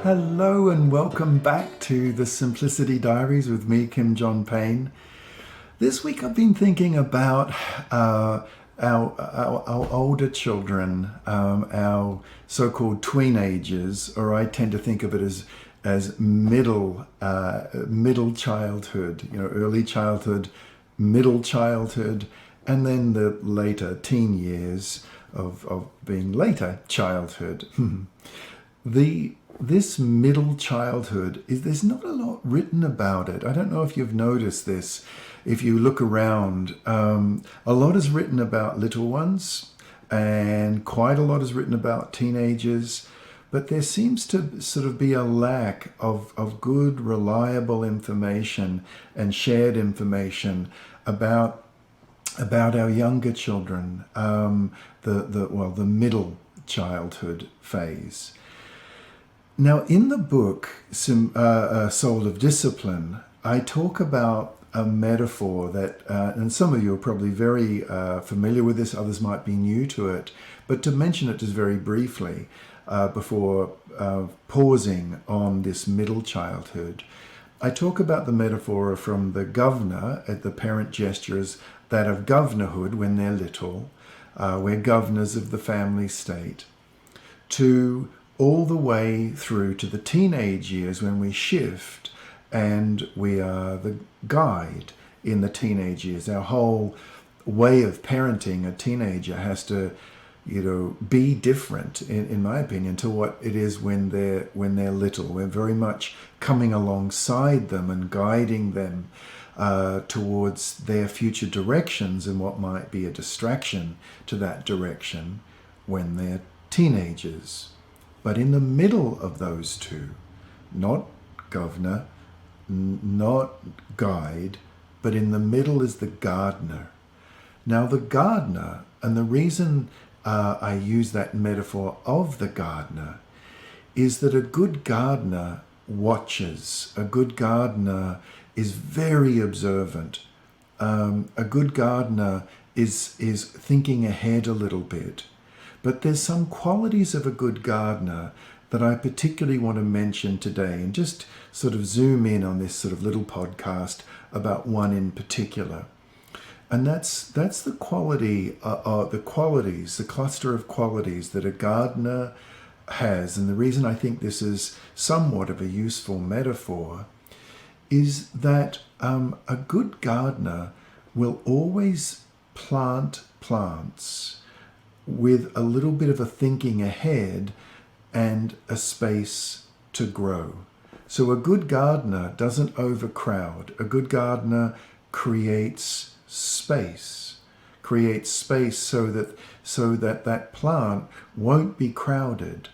Hello and welcome back to the Simplicity Diaries with me, Kim John Payne. This week I've been thinking about our older children, our so-called tweenagers, or I tend to think of it as middle childhood, early childhood, middle childhood, and then the later teen years of being later childhood. This middle childhood there's not a lot written about it. I don't know if you've noticed this. If you look around, a lot is written about little ones and quite a lot is written about teenagers, but there seems to sort of be a lack of good, reliable information and shared information about our younger children, the middle childhood phase. Now, in the book, Soul of Discipline, I talk about a metaphor that, and some of you are probably very familiar with this, others might be new to it, but to mention it just very briefly before pausing on this middle childhood, I talk about the metaphor from the governor at the parent gestures that of governorhood when they're little, we're governors of the family state, to all the way through to the teenage years when we shift and we are the guide in the teenage years. Our whole way of parenting a teenager has to, be different, in my opinion, to what it is when they're little. We're very much coming alongside them and guiding them towards their future directions and what might be a distraction to that direction when they're teenagers. But in the middle of those two, not governor, not guide, but in the middle is the gardener. Now the gardener, and the reason I use that metaphor of the gardener, is that a good gardener watches. A good gardener is very observant. A good gardener is thinking ahead a little bit. But there's some qualities of a good gardener that I particularly want to mention today and just sort of zoom in on this sort of little podcast about one in particular. And that's the quality, the cluster of qualities that a gardener has. And the reason I think this is somewhat of a useful metaphor is that a good gardener will always plant plants with a little bit of a thinking ahead and a space to grow. So a good gardener doesn't overcrowd. A good gardener creates space so that plant won't be crowded.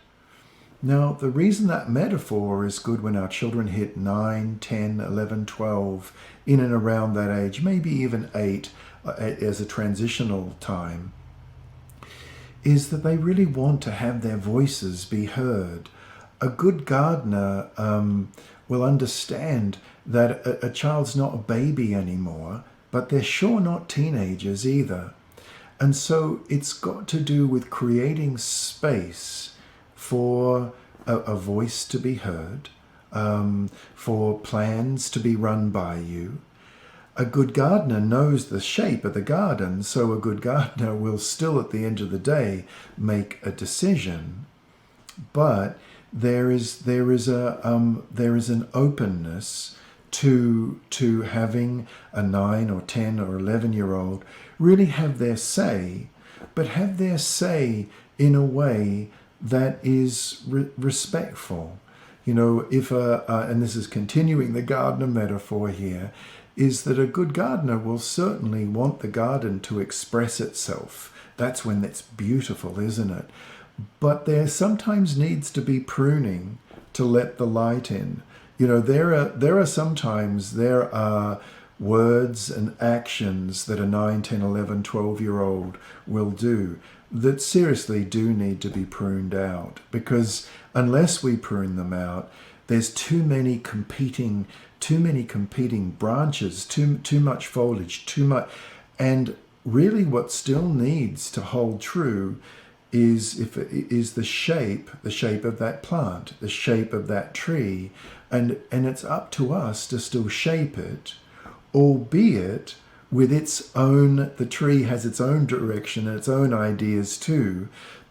Now, the reason that metaphor is good when our children hit 9, 10, 11, 12, in and around that age, maybe even 8 as a transitional time, is that they really want to have their voices be heard. A good gardener will understand that a child's not a baby anymore, but they're sure not teenagers either. And so it's got to do with creating space for a voice to be heard, for plans to be run by you. A good gardener knows the shape of the garden, so a good gardener will still, at the end of the day, make a decision. But there is an openness to having a 9 or 10 or 11-year-old really have their say, but have their say in a way that is respectful. If and this is continuing the gardener metaphor here, is that a good gardener will certainly want the garden to express itself. That's when it's beautiful, isn't it? But there sometimes needs to be pruning to let the light in. There are words and actions that a 9, 10, 11, 12-year-old will do that seriously do need to be pruned out, because unless we prune them out, there's too many competing branches, too much foliage, too much. And really what still needs to hold true is the shape of that plant, the shape of that tree, and it's up to us to still shape it, albeit with its own. The tree has its own direction and its own ideas too,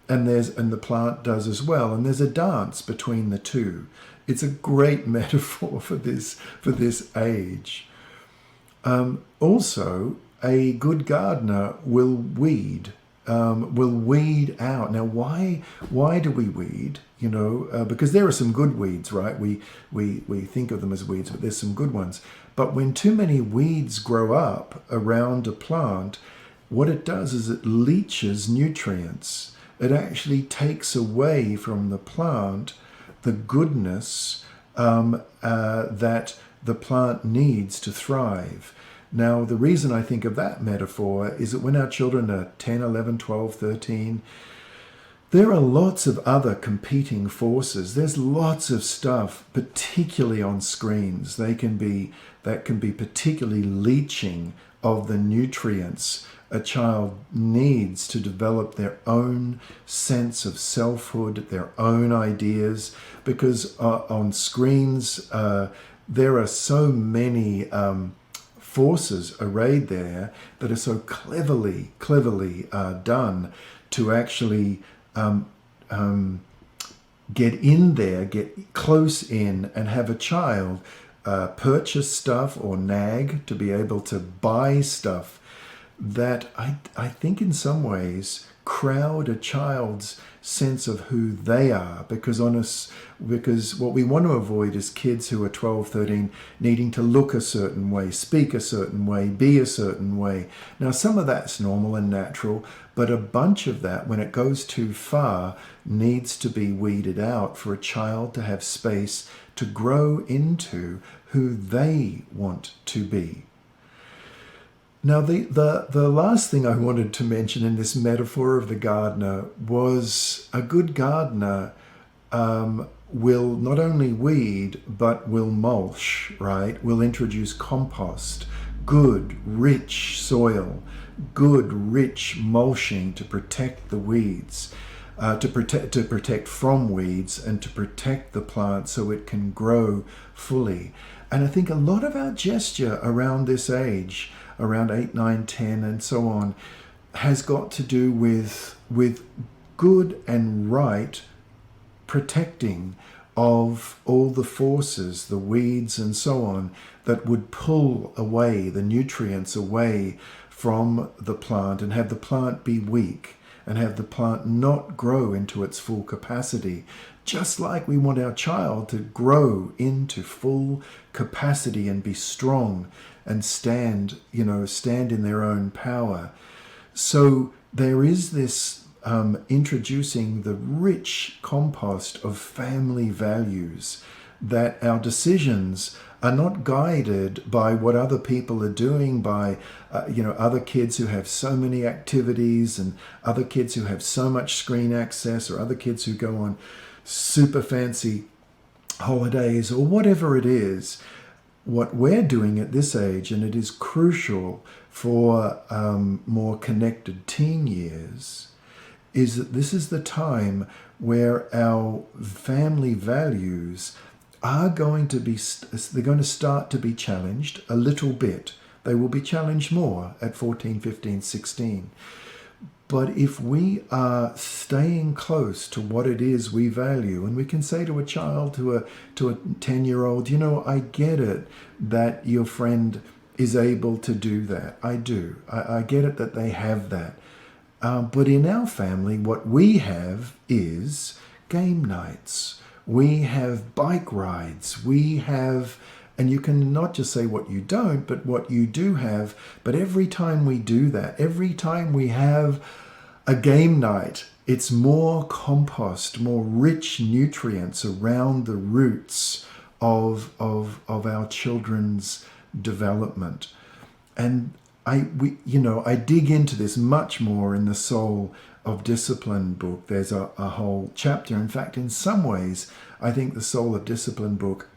and the plant does as well. And there's a dance between the two. It's a great metaphor for this age. Also, a good gardener will weed out. Now, why do we weed? Because there are some good weeds, right? We think of them as weeds, but there's some good ones. But when too many weeds grow up around a plant, what it does is it leaches nutrients. It actually takes away from the plant the goodness that the plant needs to thrive. Now, the reason I think of that metaphor is that when our children are 10, 11, 12, 13, there are lots of other competing forces. There's lots of stuff, particularly on screens. That can be particularly leaching of the nutrients a child needs to develop their own sense of selfhood, their own ideas, because on screens there are so many forces arrayed there that are so cleverly done to actually get in there, get close in, and have a child purchase stuff or nag to be able to buy stuff that I think in some ways crowd a child's sense of who they are, because what we want to avoid is kids who are 12, 13 needing to look a certain way, speak a certain way, be a certain way. Now, some of that's normal and natural, but a bunch of that, when it goes too far, needs to be weeded out for a child to have space to grow into who they want to be. Now, the last thing I wanted to mention in this metaphor of the gardener was a good gardener will not only weed, but will mulch, right? Will introduce compost, good, rich soil, good, rich mulching to protect the weeds, to protect from weeds and to protect the plant so it can grow fully. And I think a lot of our gesture around this age, around 8, 9, 10, and so on, has got to do with good and right protecting of all the forces, the weeds and so on, that would pull away the nutrients away from the plant and have the plant be weak and have the plant not grow into its full capacity. Just like we want our child to grow into full capacity and be strong and stand in their own power. So there is this introducing the rich compost of family values, that our decisions are not guided by what other people are doing, by other kids who have so many activities and other kids who have so much screen access, or other kids who go on super fancy holidays or whatever it is. What we're doing at this age, and it is crucial for more connected teen years, is that this is the time where our family values are going to start to be challenged a little bit. They will be challenged more at 14, 15, 16. But if we are staying close to what it is we value, and we can say to a child, to a 10-year-old, I get it that your friend is able to do that. I do. I get it that they have that. But in our family, what we have is game nights. We have bike rides. We have, and you can not just say what you don't, but what you do have. But every time we do that, every time we have a game night, it's more compost, more rich nutrients around the roots of our children's development. And I dig into this much more in the Soul of Discipline book. There's a whole chapter. In fact, in some ways, I think the Soul of Discipline book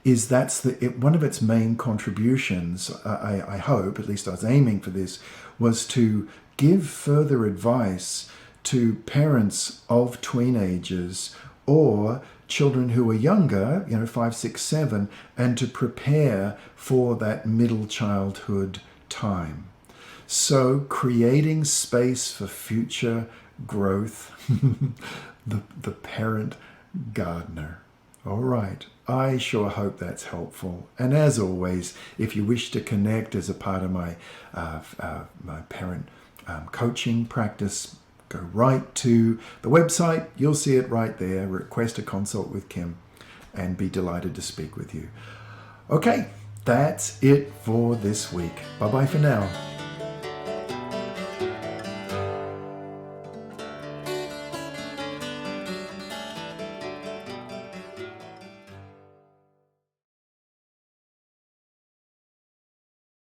is one of its main contributions. I hope, at least I was aiming for this, was to give further advice to parents of teenagers or children who are younger, 5, 6, 7, and to prepare for that middle childhood time. So creating space for future growth, the parent gardener. All right, I sure hope that's helpful. And as always, if you wish to connect as a part of my parent coaching practice, go right to the website. You'll see it right there. Request a consult with Kim and be delighted to speak with you. Okay, that's it for this week. Bye-bye for now.